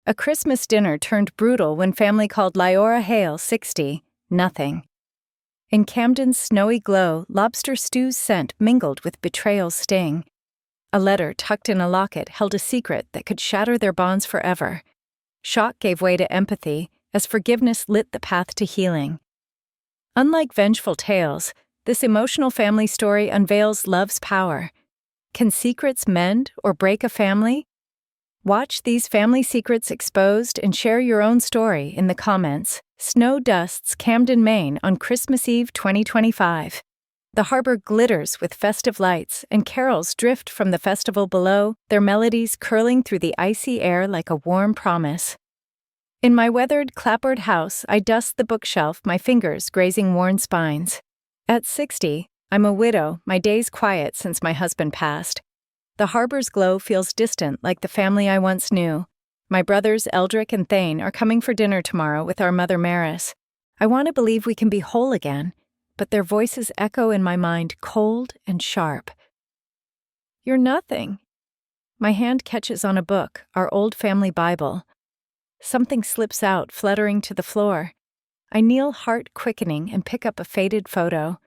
A Christmas dinner turned brutal when family called Lyora Hale 60, nothing. In Camden's snowy glow, lobster stew's scent mingled with betrayal's sting. A letter tucked in a locket held a secret that could shatter their bonds forever. Shock gave way to empathy as forgiveness lit the path to healing. Unlike vengeful tales, this emotional family story unveils love's power. Can secrets mend or break a family? Watch these family secrets exposed and share your own story in the comments. Snow dusts Camden, Maine on Christmas Eve 2025. The harbor glitters with festive lights, and carols drift from the festival below, their melodies curling through the icy air like a warm promise. In my weathered, clapboard house, I dust the bookshelf, my fingers grazing worn spines. At 60, I'm a widow, my days quiet since my husband passed. The harbor's glow feels distant like the family I once knew. My brothers Eldrick and Thane are coming for dinner tomorrow with our mother Maris. I want to believe we can be whole again, but their voices echo in my mind cold and sharp. You're nothing. My hand catches on a book, our old family Bible. Something slips out, fluttering to the floor. I kneel, heart quickening, and pick up a faded photo.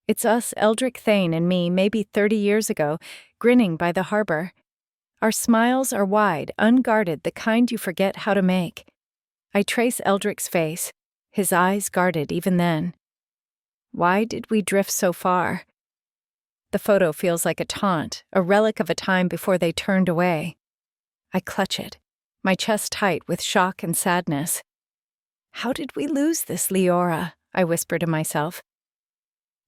It's us, Eldrick, Thane, and me, maybe 30 years ago, grinning by the harbor. Our smiles are wide, unguarded, the kind you forget how to make. I trace Eldrick's face, his eyes guarded even then. Why did we drift so far? The photo feels like a taunt, a relic of a time before they turned away. I clutch it, my chest tight with shock and sadness. How did we lose this, Lyora? I whisper to myself.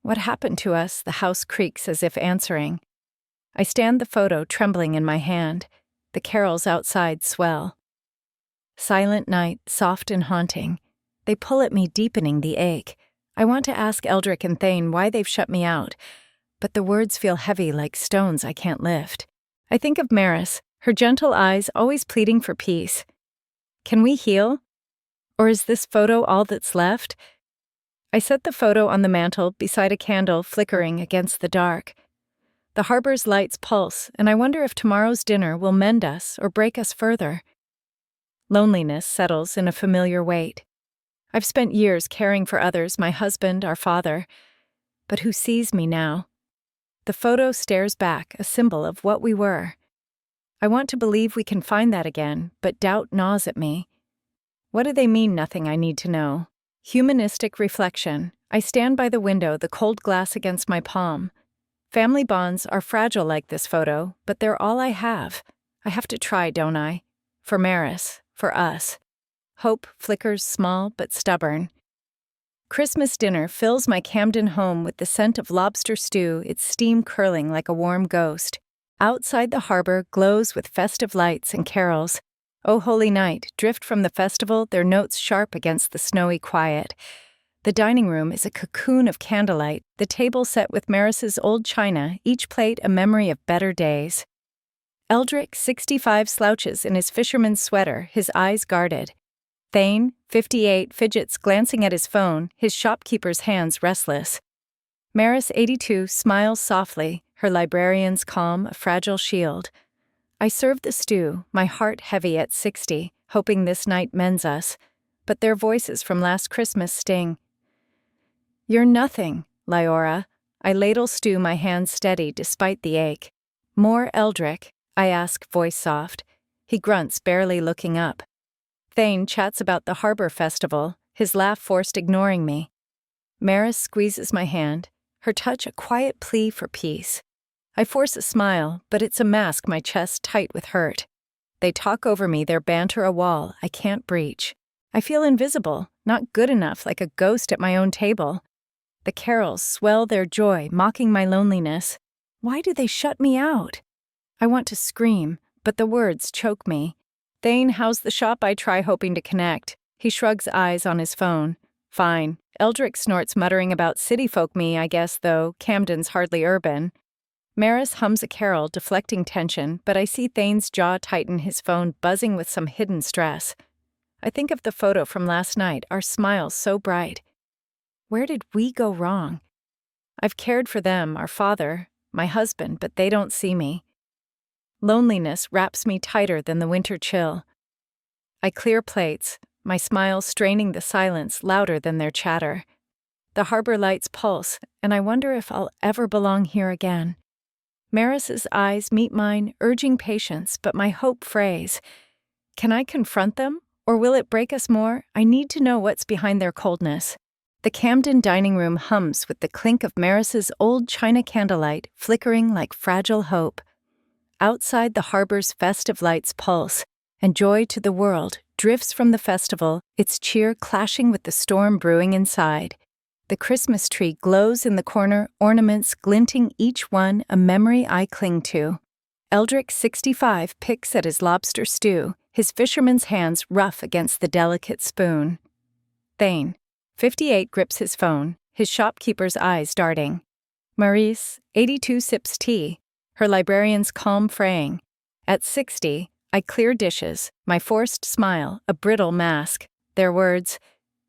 What happened to us? The house creaks as if answering. I stand the photo trembling in my hand. The carols outside swell. Silent night, soft and haunting. They pull at me, deepening the ache. I want to ask Eldrick and Thane why they've shut me out, but the words feel heavy like stones I can't lift. I think of Maris, her gentle eyes always pleading for peace. Can we heal? Or is this photo all that's left? I set the photo on the mantel beside a candle flickering against the dark. The harbor's lights pulse, and I wonder if tomorrow's dinner will mend us or break us further. Loneliness settles in a familiar weight. I've spent years caring for others, my husband, our father. But who sees me now? The photo stares back, a symbol of what we were. I want to believe we can find that again, but doubt gnaws at me. What do they mean, nothing I need to know? Humanistic reflection. I stand by the window, the cold glass against my palm. Family bonds are fragile like this photo, but they're all I have. I have to try, don't I? For Maris, for us. Hope flickers small but stubborn. Christmas dinner fills my Camden home with the scent of lobster stew, its steam curling like a warm ghost. Outside the harbor glows with festive lights and carols. O holy night, drift from the festival, their notes sharp against the snowy quiet. The dining room is a cocoon of candlelight, the table set with Maris's old china, each plate a memory of better days. Eldrick, 65, slouches in his fisherman's sweater, his eyes guarded. Thane, 58, fidgets glancing at his phone, his shopkeeper's hands restless. Maris, 82, smiles softly, her librarian's calm, a fragile shield. I serve the stew, my heart heavy at 60, hoping this night mends us, but their voices from last Christmas sting. You're nothing, Lyora. I ladle stew, my hands steady despite the ache. More Eldrick, I ask, voice soft. He grunts, barely looking up. Thane chats about the harbor festival, his laugh forced ignoring me. Maris squeezes my hand, her touch a quiet plea for peace. I force a smile, but it's a mask, my chest tight with hurt. They talk over me, their banter a wall I can't breach. I feel invisible, not good enough, like a ghost at my own table. The carols swell their joy, mocking my loneliness. Why do they shut me out? I want to scream, but the words choke me. Thane, how's the shop? I try, hoping to connect. He shrugs eyes on his phone. Fine. Eldrick snorts, muttering about city folk me, I guess, though Camden's hardly urban. Maris hums a carol, deflecting tension, but I see Thane's jaw tighten, his phone buzzing with some hidden stress. I think of the photo from last night, our smiles so bright. Where did we go wrong? I've cared for them, our father, my husband, but they don't see me. Loneliness wraps me tighter than the winter chill. I clear plates, my smile straining the silence louder than their chatter. The harbor lights pulse, and I wonder if I'll ever belong here again. Maris's eyes meet mine, urging patience, but my hope frays. Can I confront them, or will it break us more? I need to know what's behind their coldness. The Camden dining room hums with the clink of Maris's old china candlelight flickering like fragile hope. Outside, the harbor's festive lights pulse, and joy to the world drifts from the festival, its cheer clashing with the storm brewing inside. The Christmas tree glows in the corner, ornaments glinting, each one a memory I cling to. Eldrick, 65, picks at his lobster stew, his fisherman's hands rough against the delicate spoon. Thane, 58, grips his phone, his shopkeeper's eyes darting. Maurice, 82, sips tea, her librarian's calm fraying. At 60, I clear dishes, my forced smile a brittle mask. Their words,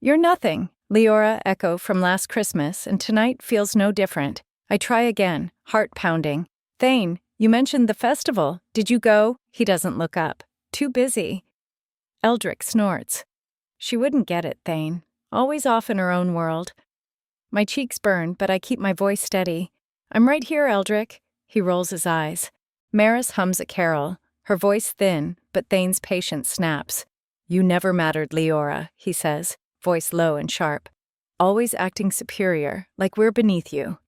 "You're nothing," Leora, echo from last Christmas, and tonight feels no different. I try again, heart pounding. "Thane, you mentioned the festival. Did you go?" He doesn't look up. "Too busy." Eldrick snorts. "She wouldn't get it, Thane. Always off in her own world." My cheeks burn, but I keep my voice steady. "I'm right here, Eldrick." He rolls his eyes. Maris hums a carol, her voice thin, but Thane's patience snaps. "You never mattered, Leora," he says, voice low and sharp. "Always acting superior, like we're beneath you."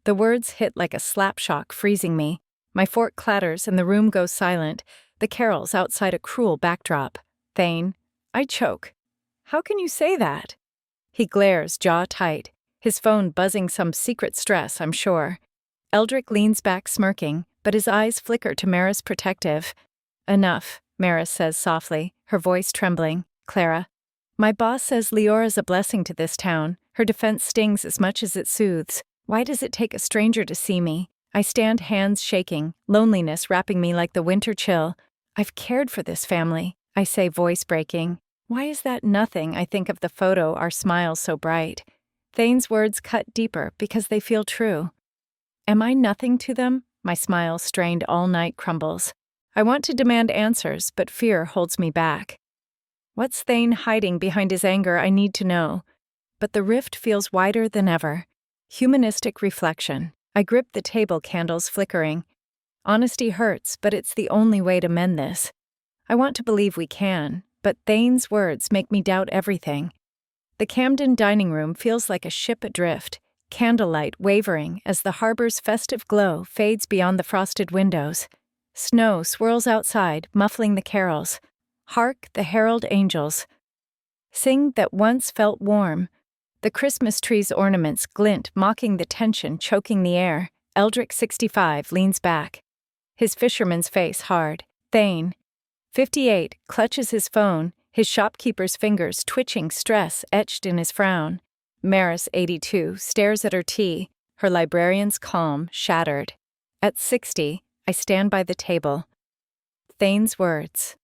The words hit like a slap shock, freezing me. My fork clatters and the room goes silent, the carols outside a cruel backdrop. "Thane." I choke. "How can you say that?" He glares, jaw tight, his phone buzzing some secret stress, I'm sure. Eldrick leans back smirking, but his eyes flicker to Maris protective. "Enough," Maris says softly, her voice trembling. "Clara, my boss says Leora's a blessing to this town. Her defense stings as much as it soothes. Why does it take a stranger to see me?" I stand, hands shaking, loneliness wrapping me like the winter chill. "I've cared for this family," I say, voice breaking. Why is that nothing? I think of the photo, our smiles so bright. Thane's words cut deeper because they feel true. Am I nothing to them? My smile, strained all night, crumbles. I want to demand answers, but fear holds me back. What's Thane hiding behind his anger? I need to know. But the rift feels wider than ever. Humanistic reflection. I grip the table candles flickering. Honesty hurts, but it's the only way to mend this. I want to believe we can, but Thane's words make me doubt everything. The Camden dining room feels like a ship adrift, candlelight wavering as the harbor's festive glow fades beyond the frosted windows. Snow swirls outside, muffling the carols. Hark, the herald angels sing that once felt warm. The Christmas tree's ornaments glint, mocking the tension choking the air. Eldrick, 65, leans back, his fisherman's face hard. Thane, 58, clutches his phone, his shopkeeper's fingers twitching, stress etched in his frown. Maris, 82, stares at her tea, her librarian's calm shattered. At 60, I stand by the table. Thane's words.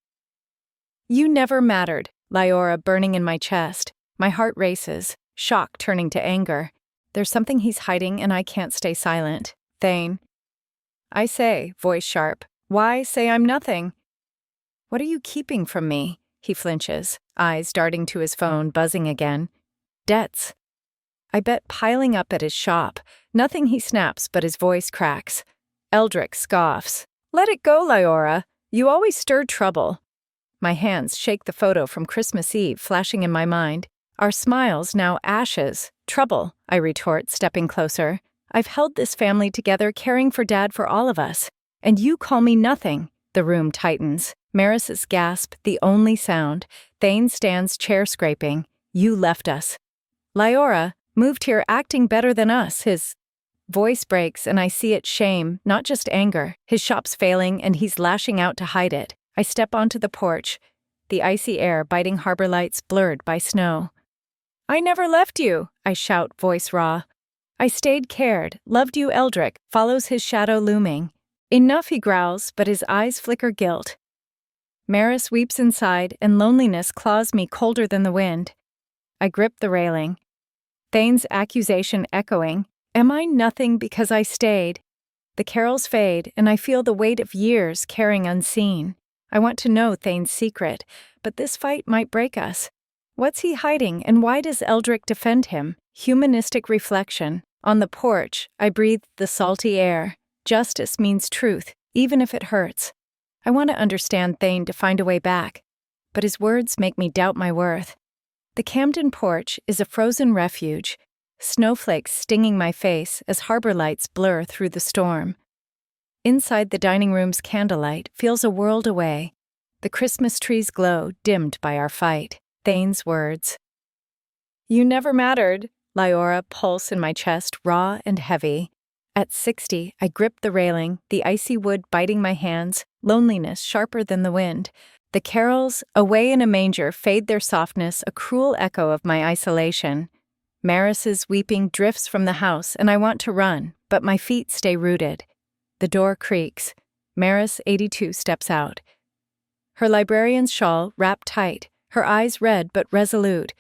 "You never mattered," Leora burning in my chest. My heart races, shock turning to anger. There's something he's hiding and I can't stay silent. "Thane." I say, voice sharp. "Why say I'm nothing?" "What are you keeping from me?" He flinches, eyes darting to his phone, buzzing again. "Debts." I bet piling up at his shop. Nothing, he snaps, but his voice cracks. Eldrick scoffs. "Let it go, Leora. You always stir trouble." My hands shake the photo from Christmas Eve flashing in my mind. Our smiles now ashes. "Trouble," I retort, stepping closer. "I've held this family together, caring for Dad for all of us. And you call me nothing." The room tightens. Maris's gasp, the only sound. Thane stands chair scraping. "You left us." "Leora, moved here acting better than us." His voice breaks and I see it's shame, not just anger. His shop's failing and he's lashing out to hide it. I step onto the porch, the icy air biting harbor lights blurred by snow. "I never left you," I shout, voice raw. "I stayed, cared, loved you." Eldrick follows his shadow looming. "Enough," he growls, but his eyes flicker guilt. Maris weeps inside, and loneliness claws me colder than the wind. I grip the railing. Thane's accusation echoing. Am I nothing because I stayed? The carols fade, and I feel the weight of years carrying unseen. I want to know Thane's secret, but this fight might break us. What's he hiding, and why does Eldrick defend him? Humanistic reflection. On the porch, I breathe the salty air. Justice means truth, even if it hurts. I want to understand Thane to find a way back, but his words make me doubt my worth. The Camden porch is a frozen refuge, snowflakes stinging my face as harbor lights blur through the storm. Inside the dining room's candlelight feels a world away. The Christmas trees glow, dimmed by our fight. Thane's words. You never mattered. Lyora, pulse in my chest raw and heavy. At 60, I grip the railing, the icy wood biting my hands, loneliness sharper than the wind. The carols, away in a manger, fade their softness, a cruel echo of my isolation. Maris's weeping drifts from the house, and I want to run, but my feet stay rooted. The door creaks. Maris, 82, steps out. Her librarian's shawl wrapped tight, her eyes red but resolute.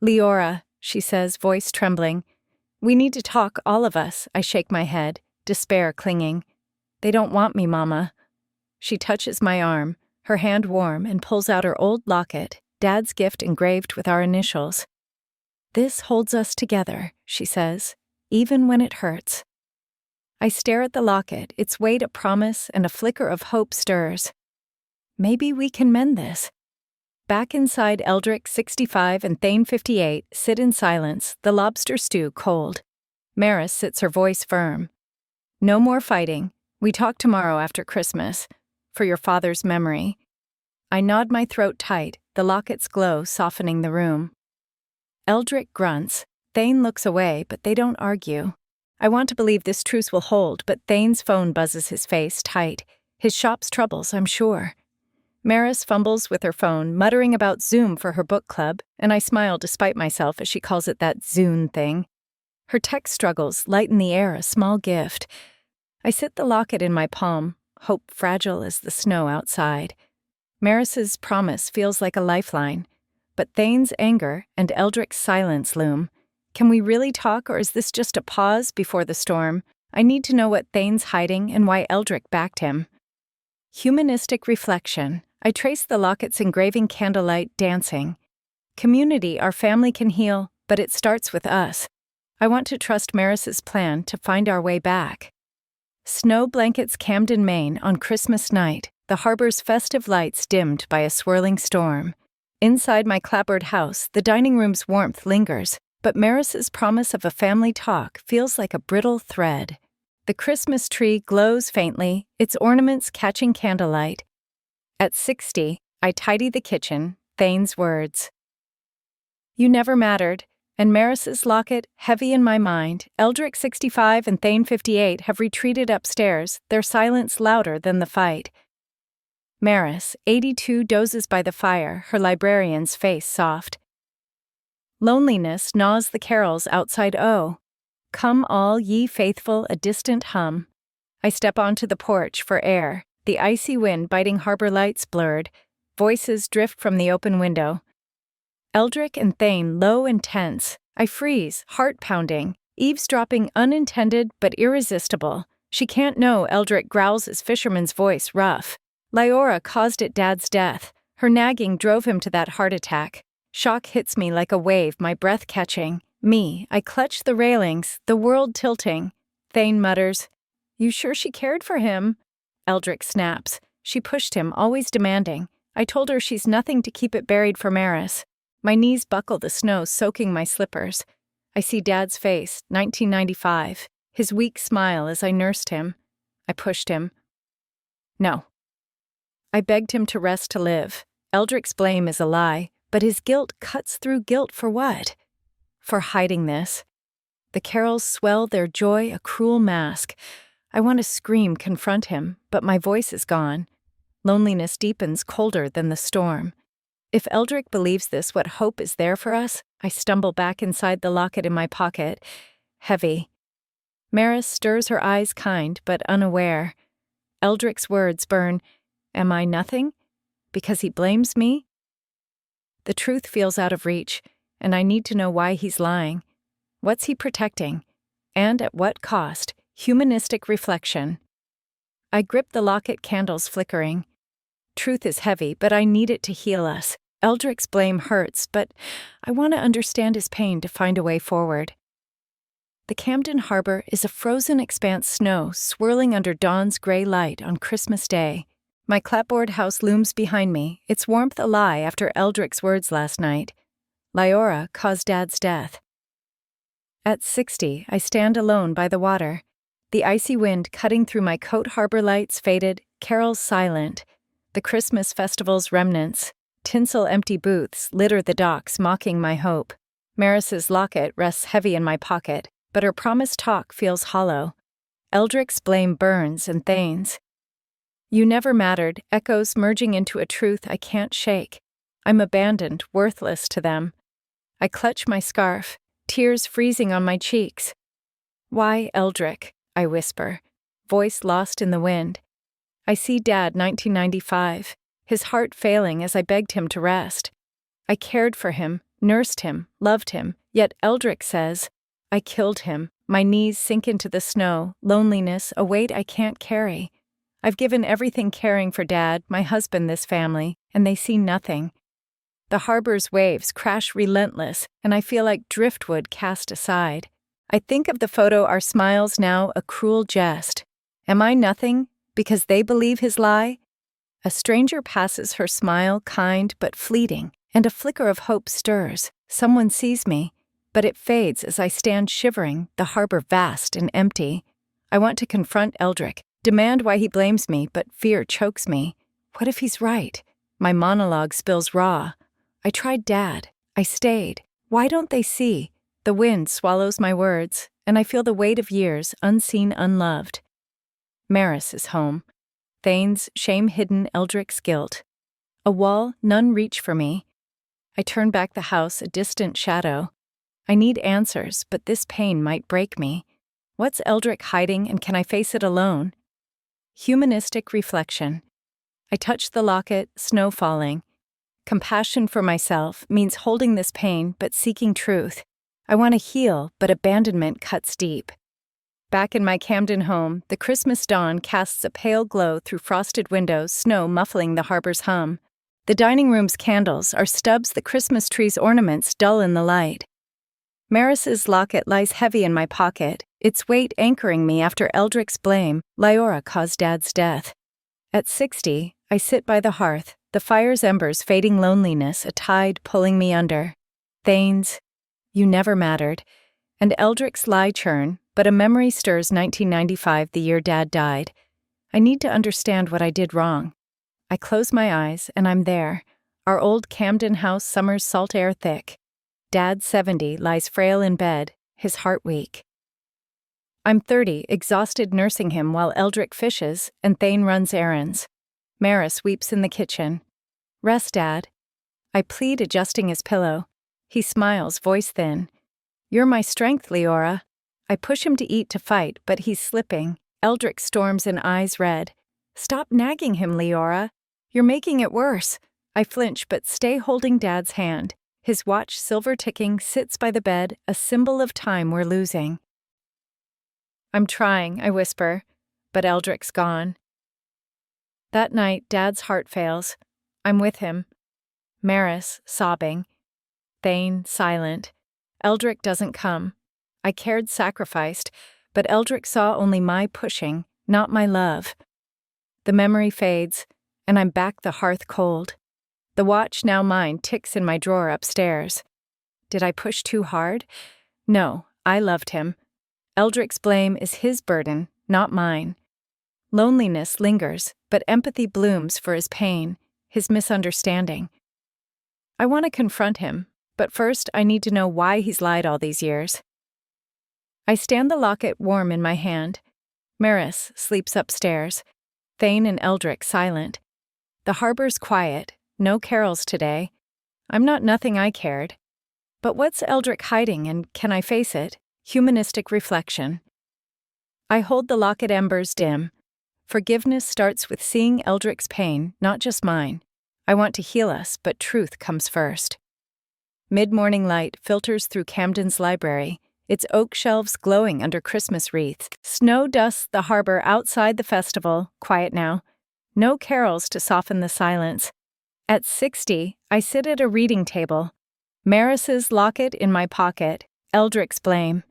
Leora, she says, voice trembling. We need to talk, all of us. I shake my head, despair clinging. They don't want me, Mama. She touches my arm, her hand warm, and pulls out her old locket, Dad's gift engraved with our initials. This holds us together, she says, even when it hurts. I stare at the locket, its weight a promise, and a flicker of hope stirs. Maybe we can mend this. Back inside, Eldrick, 65, and Thane, 58, sit in silence, the lobster stew cold. Maris sits her voice firm. No more fighting. We talk tomorrow after Christmas. For your father's memory. I nod my throat tight, the locket's glow softening the room. Eldrick grunts. Thane looks away, but they don't argue. I want to believe this truce will hold, but Thane's phone buzzes his face tight. His shop's troubles, I'm sure. Maris fumbles with her phone, muttering about Zoom for her book club, and I smile despite myself as she calls it that Zune thing. Her tech struggles lighten the air, a small gift. I sit the locket in my palm, hope fragile as the snow outside. Maris's promise feels like a lifeline, but Thane's anger and Eldrick's silence loom. Can we really talk, or is this just a pause before the storm? I need to know what Thane's hiding and why Eldrick backed him. Humanistic reflection. I trace the locket's engraving, candlelight dancing. Community, our family can heal, but it starts with us. I want to trust Maris's plan to find our way back. Snow blankets Camden, Maine on Christmas night, the harbor's festive lights dimmed by a swirling storm. Inside my clapboard house, the dining room's warmth lingers, but Maris's promise of a family talk feels like a brittle thread. The Christmas tree glows faintly, its ornaments catching candlelight. At 60, I tidy the kitchen, Thane's words. You never mattered, and Maris's locket, heavy in my mind. Eldrick, 65, and Thane, 58, have retreated upstairs, their silence louder than the fight. Maris, 82, dozes by the fire, her librarian's face soft. Loneliness gnaws the carols outside. Oh, come all ye faithful, a distant hum. I step onto the porch for air, the icy wind biting harbor lights blurred. Voices drift from the open window. Eldrick and Thane low and tense. I freeze, heart pounding, eavesdropping unintended but irresistible. She can't know Eldrick growls his fisherman's voice rough. Lyora caused it Dad's death. Her nagging drove him to that heart attack. Shock hits me like a wave, my breath catching. Me, I clutch the railings, the world tilting. Thane mutters, You sure she cared for him? Eldrick snaps. She pushed him, always demanding. I told her she's nothing to keep it buried for Maris. My knees buckle, the snow soaking my slippers. I see Dad's face, 1995, his weak smile as I nursed him. I pushed him. No. I begged him to rest to live. Eldrick's blame is a lie, but his guilt cuts through guilt for what? For hiding this. The carols swell their joy, a cruel mask. I want to scream, confront him, but my voice is gone. Loneliness deepens colder than the storm. If Eldrick believes this, what hope is there for us? I stumble back inside the locket in my pocket. Heavy. Maris stirs her eyes kind, but unaware. Eldrick's words burn. Am I nothing? Because he blames me? The truth feels out of reach, and I need to know why he's lying. What's he protecting? And at what cost? Humanistic reflection. I grip the locket, candles flickering. Truth is heavy, but I need it to heal us. Eldrick's blame hurts, but I want to understand his pain to find a way forward. The Camden Harbor is a frozen expanse snow swirling under dawn's gray light on Christmas Day. My clapboard house looms behind me, its warmth a lie after Eldrick's words last night. Lyora caused Dad's death. At 60, I stand alone by the water. The icy wind cutting through my coat harbor lights faded, carols silent. The Christmas festival's remnants, tinsel-empty booths, litter the docks, mocking my hope. Maris's locket rests heavy in my pocket, but her promised talk feels hollow. Eldrick's blame burns and Thane's. You never mattered, echoes merging into a truth I can't shake. I'm abandoned, worthless to them. I clutch my scarf, tears freezing on my cheeks. Why Eldrick? I whisper, voice lost in the wind. I see Dad 1995, his heart failing as I begged him to rest. I cared for him, nursed him, loved him, yet Eldrick says, I killed him. My knees sink into the snow, loneliness, a weight I can't carry. I've given everything caring for Dad, my husband, this family, and they see nothing. The harbor's waves crash relentless, and I feel like driftwood cast aside. I think of the photo, our smiles now a cruel jest. Am I nothing, because they believe his lie? A stranger passes, her smile kind but fleeting, and a flicker of hope stirs. Someone sees me, but it fades as I stand shivering, the harbor vast and empty. I want to confront Eldrick, demand why he blames me, but fear chokes me. What if he's right? My monologue spills raw. I tried Dad. I stayed. Why don't they see? The wind swallows my words, and I feel the weight of years, unseen, unloved. Maris is home. Thane's shame-hidden, Eldrick's guilt. A wall none reach for me. I turn back the house, a distant shadow. I need answers, but this pain might break me. What's Eldrick hiding, and can I face it alone? Humanistic reflection. I touch the locket, snow falling. Compassion for myself means holding this pain but seeking truth. I want to heal, but abandonment cuts deep. Back in my Camden home, the Christmas dawn casts a pale glow through frosted windows, snow muffling the harbor's hum. The dining room's candles are stubs the Christmas tree's ornaments dull in the light. Maris's locket lies heavy in my pocket, its weight anchoring me after Eldrick's blame. Lyora caused Dad's death. At 60, I sit by the hearth, the fire's embers fading loneliness, a tide pulling me under. Thane's, you never mattered, and Eldrick's lie churn, but a memory stirs 1995, the year Dad died. I need to understand what I did wrong. I close my eyes, and I'm there. Our old Camden house, summer's salt air thick. Dad, 70, lies frail in bed, his heart weak. I'm 30, exhausted nursing him while Eldrick fishes and Thane runs errands. Maris weeps in the kitchen. Rest, Dad. I plead, adjusting his pillow. He smiles, voice thin. You're my strength, Lyora. I push him to eat, to fight, but he's slipping. Eldrick storms in eyes red. Stop nagging him, Lyora. You're making it worse. I flinch but stay holding Dad's hand. His watch, silver ticking, sits by the bed, a symbol of time we're losing. I'm trying, I whisper, but Eldrick's gone. That night, Dad's heart fails. I'm with him. Maris, sobbing. Thane, silent. Eldrick doesn't come. I cared, sacrificed, but Eldrick saw only my pushing, not my love. The memory fades, and I'm back, the hearth cold. The watch, now mine, ticks in my drawer upstairs. Did I push too hard? No, I loved him. Eldrick's blame is his burden, not mine. Loneliness lingers, but empathy blooms for his pain, his misunderstanding. I want to confront him, but first I need to know why he's lied all these years. I stand the locket warm in my hand. Maris sleeps upstairs. Thane and Eldrick silent. The harbor's quiet. No carols today. I'm not nothing I cared. But what's Eldrick hiding, and can I face it? Humanistic reflection. I hold the locket, embers dim. Forgiveness starts with seeing Eldrick's pain, not just mine. I want to heal us, but truth comes first. Mid-morning light filters through Camden's library, its oak shelves glowing under Christmas wreaths. Snow dusts the harbor outside the festival, quiet now. No carols to soften the silence. At 60, I sit at a reading table. Maris's locket in my pocket, Eldrick's blame.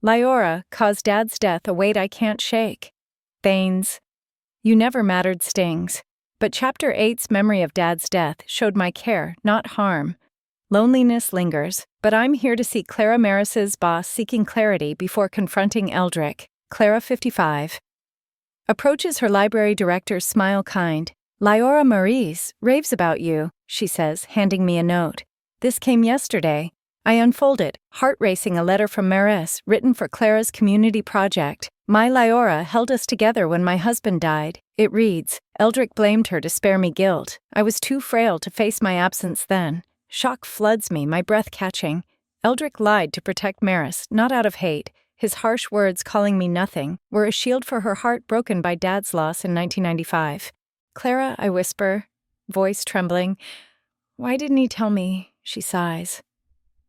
Lyora caused Dad's death a weight I can't shake. Thane's "You never mattered" stings. But Chapter 8's memory of Dad's death showed my care, not harm. Loneliness lingers, but I'm here to see Clara Maris's boss seeking clarity before confronting Eldrick. Clara, 55. Approaches her library director's smile kind. "Lyora Maurice raves about you," she says, handing me a note. "This came yesterday." I unfold it, heart racing, a letter from Maris, written for Clara's community project. "My Lyora held us together when my husband died." It reads, "Eldrick blamed her to spare me guilt. I was too frail to face my absence then. Shock floods me, my breath catching. Eldrick lied to protect Maris, not out of hate. His harsh words calling me nothing were a shield for her heart broken by Dad's loss in 1995. "Clara," I whisper, voice trembling. "Why didn't he tell me?" She sighs.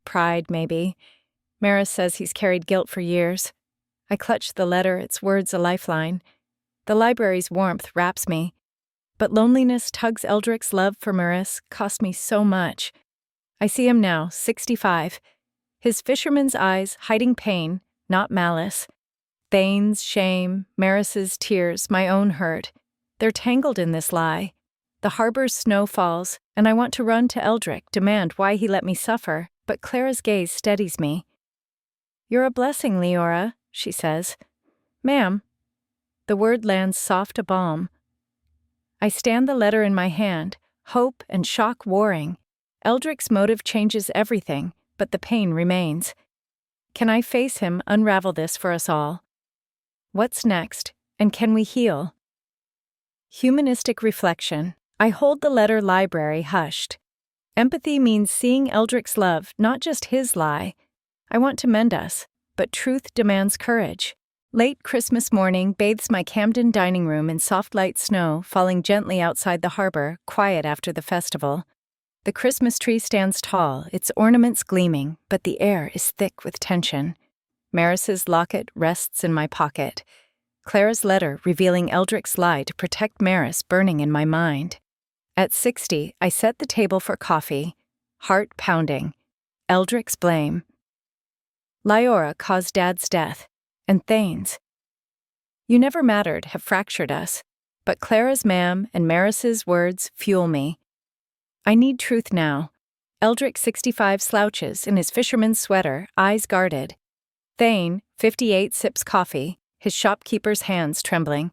"Pride, maybe. Maris says he's carried guilt for years." I clutch the letter, its words a lifeline. The library's warmth wraps me. But loneliness tugs. Eldrick's love for Maris cost me so much. I see him now, 65. His fisherman's eyes hiding pain, not malice. Thane's shame, Maris's tears, my own hurt. They're tangled in this lie. The harbor's snow falls, and I want to run to Eldrick, demand why he let me suffer, but Clara's gaze steadies me. "You're a blessing, Lyora," she says. "Ma'am." The word lands soft, a balm. I stand the letter in my hand, hope and shock warring. Eldrick's motive changes everything, but the pain remains. Can I face him, unravel this for us all? What's next, and can we heal? Humanistic reflection. I hold the letter library hushed. Empathy means seeing Eldrick's love, not just his lie. I want to mend us, but truth demands courage. Late Christmas morning bathes my Camden dining room in soft light snow falling gently outside the harbor, quiet after the festival. The Christmas tree stands tall, its ornaments gleaming, but the air is thick with tension. Maris's locket rests in my pocket. Clara's letter revealing Eldrick's lie to protect Maris burning in my mind. At 60, I set the table for coffee, heart pounding. Eldrick's blame. Lyora caused Dad's death, and Thane's "You never mattered" have fractured us, but Clara's ma'am and Maris's words fuel me. I need truth now. Eldrick, 65, slouches in his fisherman's sweater, eyes guarded. Thane, 58, sips coffee, his shopkeeper's hands trembling.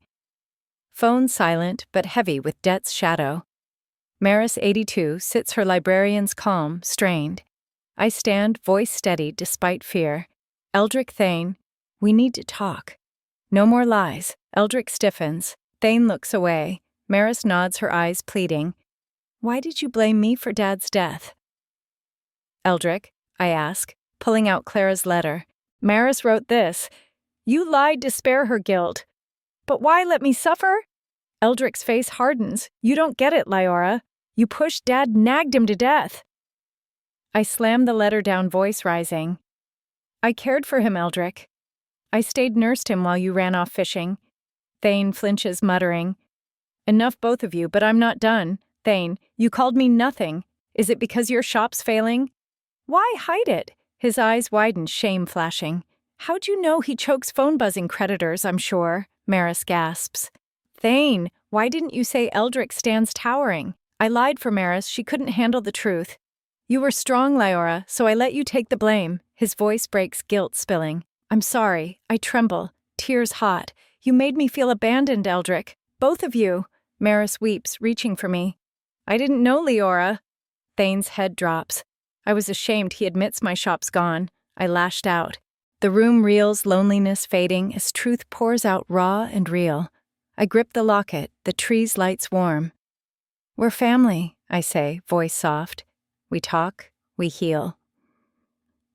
Phone silent but heavy with debt's shadow. Maris, 82, sits her librarian's calm, strained. I stand, voice steady despite fear. Eldrick, Thane, we need to talk. No more lies. Eldrick stiffens. Thane looks away. Maris nods, her eyes pleading. "Why did you blame me for Dad's death?" "Eldrick," I ask, pulling out Clara's letter. "Maris wrote this. You lied to spare her guilt. But why let me suffer?" Eldrick's face hardens. "You don't get it, Lyora. You pushed Dad, nagged him to death." I slam the letter down, voice rising. "I cared for him, Eldrick. I stayed, nursed him while you ran off fishing." Thane flinches, muttering. "Enough, both of you, but I'm not done. Thane, you called me nothing. Is it because your shop's failing?" "Why hide it?" His eyes widen, shame flashing. "How'd you know he chokes phone-buzzing creditors, I'm sure?" Maris gasps. "Thane, why didn't you say Eldrick stands towering?" "I lied for Maris, she couldn't handle the truth." "You were strong, Lyora, so I let you take the blame." His voice breaks, guilt spilling. "I'm sorry. I tremble. Tears hot. You made me feel abandoned, Eldrick. Both of you." Maris weeps, reaching for me. "I didn't know, Lyora." Thane's head drops. I was ashamed he admits my shop's gone. I lashed out. The room reels, loneliness fading as truth pours out raw and real. I grip the locket, the tree's lights warm. "We're family," I say, voice soft. We talk, we heal.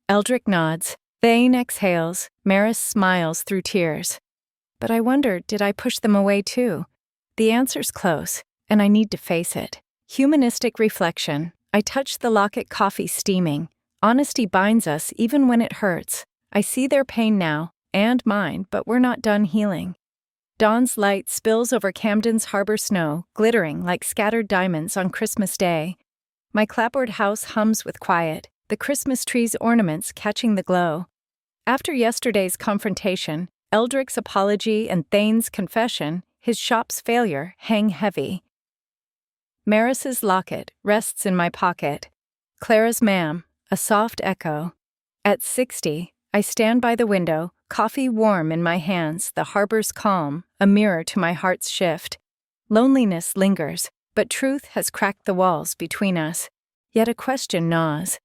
Eldrick nods. Thane exhales. Maris smiles through tears. But I wonder, did I push them away too? The answer's close, and I need to face it. Humanistic reflection. I touch the locket, coffee steaming. Honesty binds us even when it hurts. I see their pain now, and mine, but we're not done healing. Dawn's light spills over Camden's harbor snow, glittering like scattered diamonds on Christmas Day. My clapboard house hums with quiet, the Christmas tree's ornaments catching the glow. After yesterday's confrontation, Eldrick's apology and Thane's confession, his shop's failure, hang heavy. Maris's locket rests in my pocket. Clara's ma'am, a soft echo. At 60, I stand by the window, coffee warm in my hands, the harbor's calm, a mirror to my heart's shift. Loneliness lingers, but truth has cracked the walls between us. Yet a question gnaws.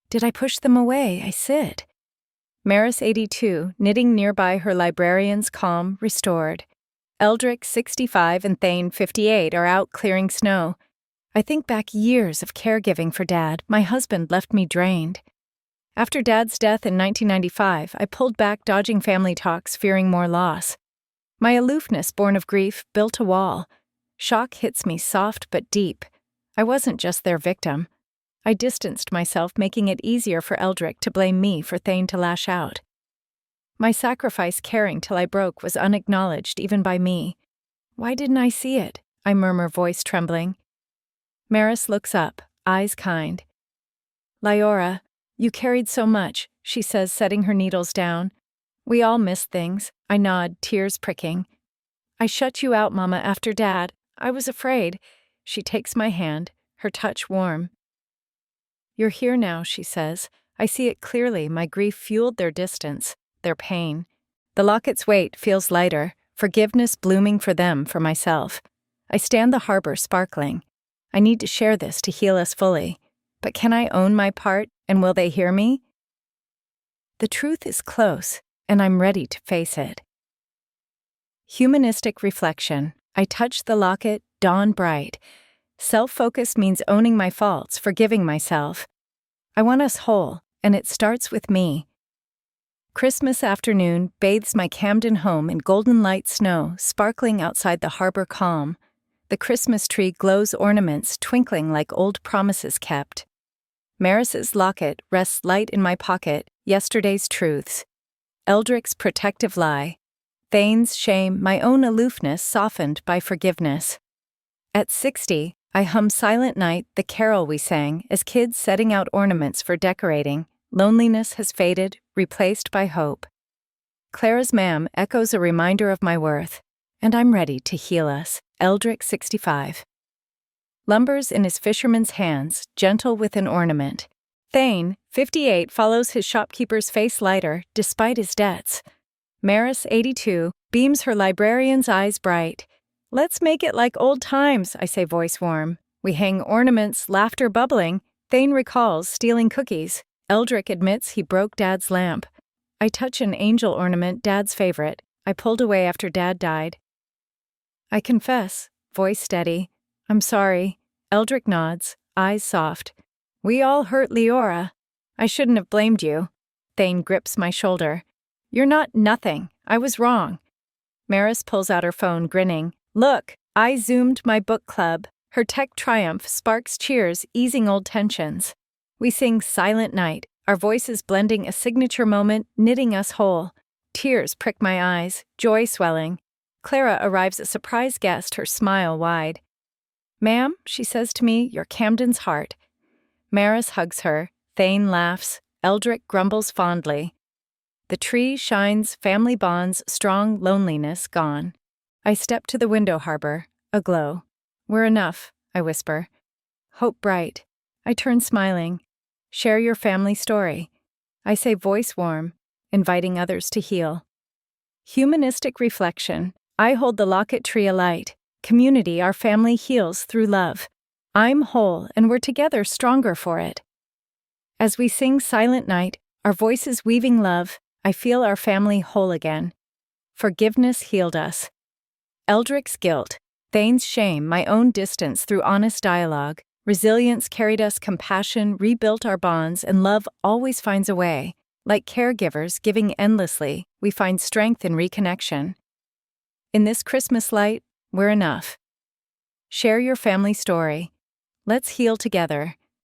Did I push them away? I sit. Maris 82, knitting nearby her librarian's calm, restored. Eldrick 65 and Thane 58 are out clearing snow. I think back years of caregiving for Dad. My husband left me drained. After Dad's death in 1995, I pulled back, dodging family talks, fearing more loss. My aloofness, born of grief, built a wall. Shock hits me soft but deep. I wasn't just their victim. I distanced myself, making it easier for Eldrick to blame me for Thane to lash out. My sacrifice, caring till I broke, was unacknowledged even by me. Why didn't I see it? I murmur, voice trembling. Maris looks up, eyes kind. Lyora, you carried so much, she says, setting her needles down. We all miss things. I nod, tears pricking. I shut you out, Mama, after Dad. I was afraid. She takes my hand, her touch warm. You're here now, she says. I see it clearly. My grief fueled their distance, their pain. The locket's weight feels lighter, forgiveness blooming for them, for myself. I stand the harbor sparkling. I need to share this to heal us fully. But can I own my part, and will they hear me? The truth is close, and I'm ready to face it. Humanistic reflection. I touch the locket, dawn bright. Self-focus means owning my faults, forgiving myself. I want us whole, and it starts with me. Christmas afternoon bathes my Camden home in golden light snow, sparkling outside the harbor calm. The Christmas tree glows, ornaments twinkling like old promises kept. Maris's locket rests light in my pocket, yesterday's truths. Eldrick's protective lie. Thane's shame, my own aloofness softened by forgiveness. At 60, I hum Silent Night, the carol we sang, as kids setting out ornaments for decorating. Loneliness has faded, replaced by hope. Clara's ma'am echoes a reminder of my worth, and I'm ready to heal us. Eldrick 65. Lumbers in his fisherman's hands, gentle with an ornament. Thane, 58, follows his shopkeeper's face lighter, despite his debts. Maris, 82, beams her librarian's eyes bright. Let's make it like old times, I say, voice warm. We hang ornaments, laughter bubbling. Thane recalls stealing cookies. Eldrick admits he broke Dad's lamp. I touch an angel ornament, Dad's favorite. I pulled away after Dad died. I confess, voice steady. I'm sorry. Eldrick nods, eyes soft. We all hurt Leora. I shouldn't have blamed you. Thane grips my shoulder. You're not nothing. I was wrong. Maris pulls out her phone, grinning. Look, I zoomed my book club. Her tech triumph sparks cheers, easing old tensions. We sing Silent Night, our voices blending, a signature moment, knitting us whole. Tears prick my eyes, joy swelling. Clara arrives a surprise guest, her smile wide. Ma'am, she says to me, you're Camden's heart. Maris hugs her. Thane laughs. Eldrick grumbles fondly. The tree shines, family bonds, strong, loneliness gone. I step to the window harbor, aglow. We're enough, I whisper. Hope bright. I turn smiling. Share your family story. I say, voice warm, inviting others to heal. Humanistic reflection. I hold the locket tree alight. Community, our family heals through love. I'm whole, and we're together stronger for it. As we sing Silent Night, our voices weaving love, I feel our family whole again. Forgiveness healed us. Eldrick's guilt, Thane's shame, my own distance through honest dialogue. Resilience carried us, compassion rebuilt our bonds, and love always finds a way. Like caregivers giving endlessly, we find strength in reconnection. In this Christmas light, we're enough. Share your family story. Let's heal together.